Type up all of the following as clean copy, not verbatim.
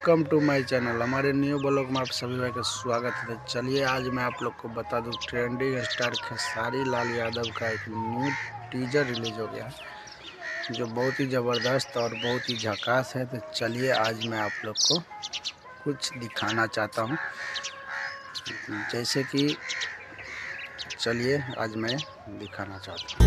Welcome to my channel. हमारे new blog में आप सभी भाई का स्वागत है। चलिए आज मैं आप लोग को बता दूं, ट्रेंडिंग स्टार खेसारी लाल यादव का एक न्यू टीजर रिलीज हो गया है जो बहुत ही ज़बरदस्त और बहुत ही झकास है। तो चलिए आज मैं आप लोग को कुछ दिखाना चाहता हूं, जैसे कि चलिए आज मैं दिखाना चाहता हूँ।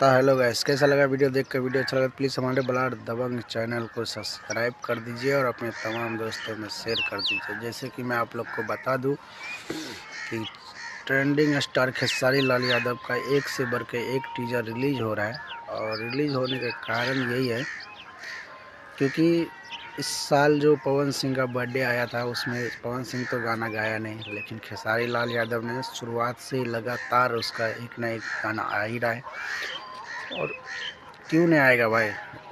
हेलो गाइस, कैसा लगा वीडियो देख कर? वीडियो अच्छा लगा प्लीज़ हमारे ब्लाड दबंग चैनल को सब्सक्राइब कर दीजिए और अपने तमाम दोस्तों में शेयर कर दीजिए। जैसे कि मैं आप लोग को बता दूं कि ट्रेंडिंग स्टार खेसारी लाल यादव का एक से बढ़ के एक टीजर रिलीज हो रहा है। और रिलीज होने का कारण यही है क्योंकि इस साल जो पवन सिंह का बर्थडे आया था उसमें पवन सिंह तो गाना गाया नहीं, लेकिन खेसारी लाल यादव ने शुरुआत से लगातार उसका एक ना एक गाना आ ही रहा है। और क्यों नहीं आएगा भाई,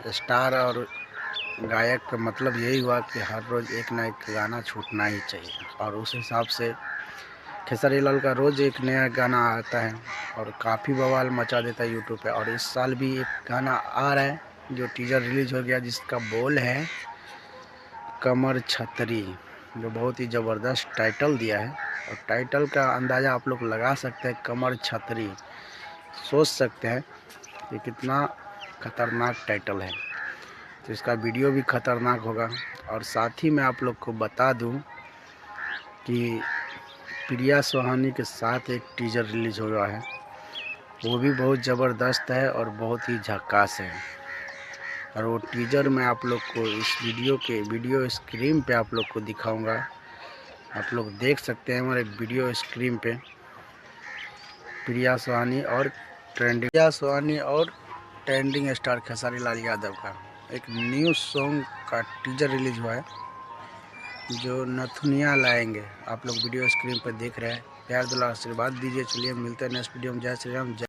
स्टार और गायक का मतलब यही हुआ कि हर रोज़ एक ना एक गाना छूटना ही चाहिए। और उस हिसाब से खेसारी लाल का रोज़ एक नया गाना आता है और काफ़ी बवाल मचा देता है यूट्यूब पे। और इस साल भी एक गाना आ रहा है जो टीजर रिलीज हो गया, जिसका बोल है कमर छतरी, जो बहुत ही ज़बरदस्त टाइटल दिया है। और टाइटल का अंदाज़ा आप लोग लगा सकते हैं, कमर छतरी, सोच सकते हैं ये कितना खतरनाक टाइटल है। तो इसका वीडियो भी खतरनाक होगा। और साथ ही मैं आप लोग को बता दूं कि प्रिया सुहानी के साथ एक टीजर रिलीज हो रहा है, वो भी बहुत ज़बरदस्त है और बहुत ही झकास है। और वो टीजर मैं आप लोग को इस वीडियो स्क्रीन पे आप लोग को दिखाऊंगा। आप लोग देख सकते हैं हमारे वीडियो स्क्रीन पे प्रिया सुहानी और ट्रेंडिंग स्टार खेसारी लाल यादव का एक न्यू सॉन्ग का टीजर रिलीज हुआ है जो नथुनिया लाएंगे। आप लोग वीडियो स्क्रीन पर देख रहे हैं, प्यार दुलार आशीर्वाद दीजिए। चलिए मिलते हैं नेक्स्ट वीडियो में। जय श्री राम।